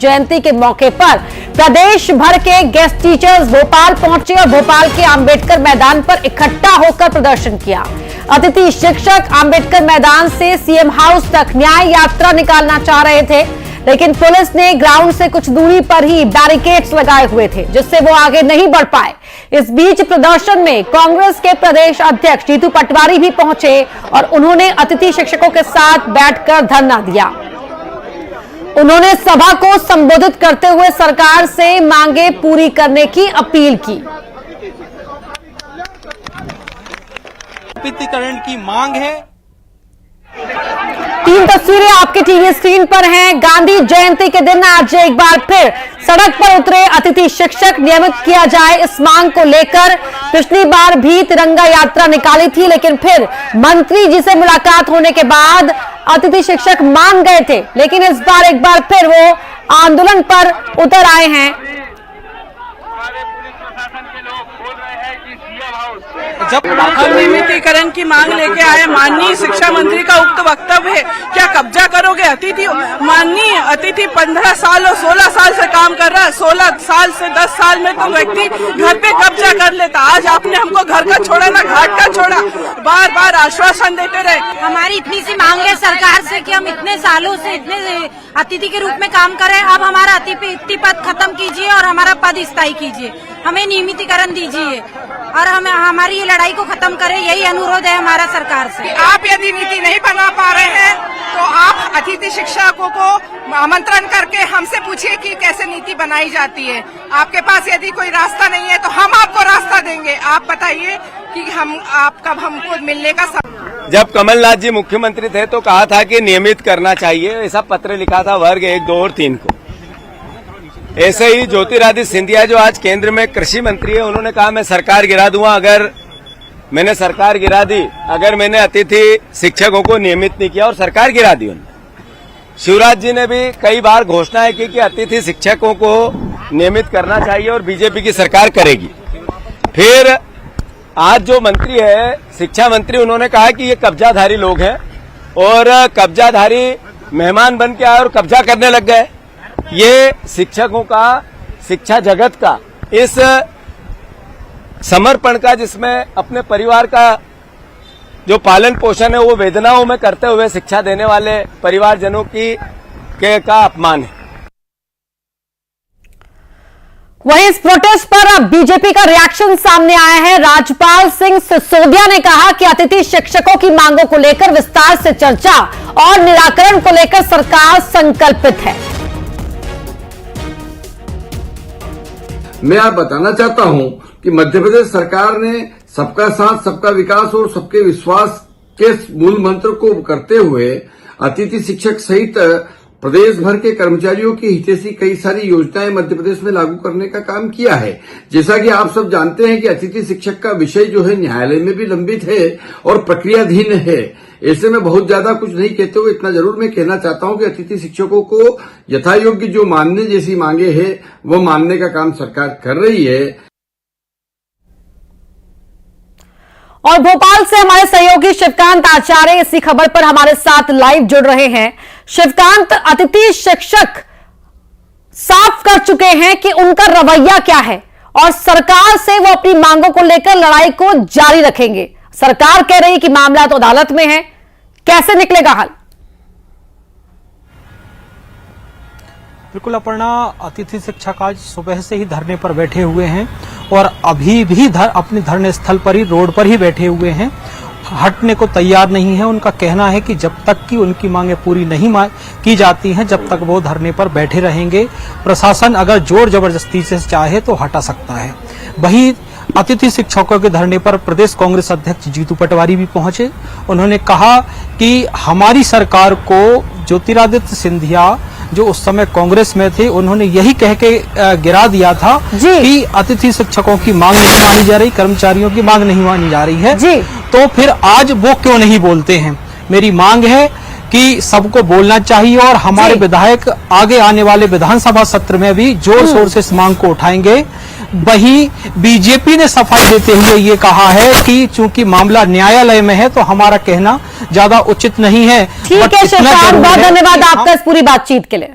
जयंती के मौके पर प्रदेश भर के गेस्ट टीचर्स भोपाल पहुंचे और भोपाल के अंबेडकर मैदान पर इकट्ठा होकर प्रदर्शन किया। अतिथि शिक्षक अंबेडकर मैदान से सीएम हाउस तक न्याय यात्रा निकालना चाह रहे थे, लेकिन पुलिस ने ग्राउंड से कुछ दूरी पर ही बैरिकेड्स लगाए हुए थे, जिससे वो आगे नहीं बढ़ पाए। इस बीच प्रदर्शन में कांग्रेस के प्रदेश अध्यक्ष जीतू पटवारी भी पहुंचे और उन्होंने अतिथि शिक्षकों के साथ बैठकर धरना दिया। उन्होंने सभा को संबोधित करते हुए सरकार से मांगे पूरी करने की अपील की। नियमितीकरण की मांग है। 3 तस्वीरें आपके टीवी स्क्रीन पर हैं। गांधी जयंती के दिन आज एक बार फिर सड़क पर उतरे अतिथि शिक्षक, नियमित किया जाए इस मांग को लेकर। पिछली बार भी तिरंगा यात्रा निकाली थी, लेकिन फिर मंत्री जी से मुलाकात होने के बाद अतिथि शिक्षक मान गए थे, लेकिन इस बार एक बार फिर वो आंदोलन पर उतर आए हैं। जब नियमितीकरण की मांग लेके आए माननीय शिक्षा मंत्री का उक्त वक्तव्य है, क्या कब्जा करोगे अतिथि? माननीय अतिथि 15 साल और 16 साल से काम कर रहा है, 16 साल से 10 साल में तो व्यक्ति घर पे कब्जा कर लेता। आज आपने हमको घर का छोड़ा ना घाट का छोड़ा, बार बार आश्वासन देते रहे। हमारी इतनी सी मांग है सरकार से कि हम इतने सालों से इतने अतिथि के रूप में काम कर रहे हैं, अब हमारा अतिथि पद खत्म कीजिए और हमारा पद स्थायी कीजिए, हमें नियमितीकरण दीजिए और हमें हमारी ये लड़ाई को खत्म करें, यही अनुरोध है हमारा सरकार से। आप यदि नीति नहीं बना पा रहे हैं तो आप अतिथि शिक्षकों को आमंत्रण करके हमसे पूछिए कि कैसे नीति बनाई जाती है। आपके पास यदि कोई रास्ता नहीं है तो हम आपको रास्ता देंगे। आप बताइए कि आप कब हमको मिलने का जब कमलनाथ जी मुख्यमंत्री थे तो कहा था कि नियमित करना चाहिए, ऐसा पत्र लिखा था वर्ग 1, 2 और 3 को। ऐसे ही ज्योतिरादित्य सिंधिया जो आज केंद्र में कृषि मंत्री है, उन्होंने कहा मैं सरकार गिरा दूंगा अगर मैंने सरकार गिरा दी, अगर मैंने अतिथि शिक्षकों को नियमित नहीं किया, और सरकार गिरा दी उन्होंने। शिवराज जी ने भी कई बार घोषणाएं की कि अतिथि शिक्षकों को नियमित करना चाहिए और बीजेपी की सरकार करेगी। फिर आज जो मंत्री है शिक्षा मंत्री, उन्होंने कहा कि ये कब्जाधारी लोग हैं और कब्जाधारी मेहमान बन के आए और कब्जा करने लग गए। ये शिक्षकों का, शिक्षा जगत का इस समर्पण का, जिसमें अपने परिवार का जो पालन पोषण है वो वेदनाओं में करते हुए शिक्षा देने वाले परिवारजनों का अपमान है। वहीं इस प्रोटेस्ट पर अब बीजेपी का रिएक्शन सामने आया है। राज्यपाल सिंह सिसोदिया ने कहा कि अतिथि शिक्षकों की मांगों को लेकर विस्तार से चर्चा और निराकरण को लेकर सरकार संकल्पित है। मैं आप बताना चाहता हूं कि मध्य प्रदेश सरकार ने सबका साथ, सबका विकास और सबके विश्वास के मूल मंत्र को करते हुए अतिथि शिक्षक सहित प्रदेश भर के कर्मचारियों की हितैषी कई सारी योजनाएं मध्य प्रदेश में लागू करने का काम किया है। जैसा कि आप सब जानते हैं कि अतिथि शिक्षक का विषय जो है न्यायालय में भी लंबित है और प्रक्रियाधीन है। ऐसे में बहुत ज्यादा कुछ नहीं कहते हुए इतना जरूर मैं कहना चाहता हूं कि अतिथि शिक्षकों को यथायोग्य जो मानने जैसी मांगे हैं वो मानने का काम सरकार कर रही है। और भोपाल से हमारे सहयोगी शिवकांत आचार्य इसी खबर पर हमारे साथ लाइव जुड़ रहे हैं। शिवकांत, अतिथि शिक्षक साफ कर चुके हैं कि उनका रवैया क्या है और सरकार से वो अपनी मांगों को लेकर लड़ाई को जारी रखेंगे। सरकार कह रही है कि मामला तो अदालत में है, कैसे निकलेगा हल? बिल्कुल अपर्णा, अतिथि शिक्षक आज सुबह से ही धरने पर बैठे हुए हैं और अभी भी अपने धरने स्थल पर ही, रोड पर ही बैठे हुए हैं, हटने को तैयार नहीं है। उनका कहना है कि जब तक कि उनकी मांगें पूरी नहीं की जाती हैं, जब तक वो धरने पर बैठे रहेंगे। प्रशासन अगर जोर जबरदस्ती से चाहे तो हटा सकता है। वहीं अतिथि शिक्षकों के धरने पर प्रदेश कांग्रेस अध्यक्ष जीतू पटवारी भी पहुंचे। उन्होंने कहा कि हमारी सरकार को ज्योतिरादित्य सिंधिया जो उस समय कांग्रेस में थे, उन्होंने यही कह के गिरा दिया था कि अतिथि शिक्षकों की मांग नहीं मानी जा रही, कर्मचारियों की मांग नहीं मानी जा रही है जी। तो फिर आज वो क्यों नहीं बोलते हैं? मेरी मांग है कि सबको बोलना चाहिए और हमारे विधायक आगे आने वाले विधानसभा सत्र में भी जोर शोर से इस मांग को उठाएंगे। वहीं बीजेपी ने सफाई देते हुए ये कहा है कि चूंकि मामला न्यायालय में है तो हमारा कहना ज्यादा उचित नहीं है। ठीक है शिवकांत, बहुत धन्यवाद आपका इस पूरी बातचीत के लिए।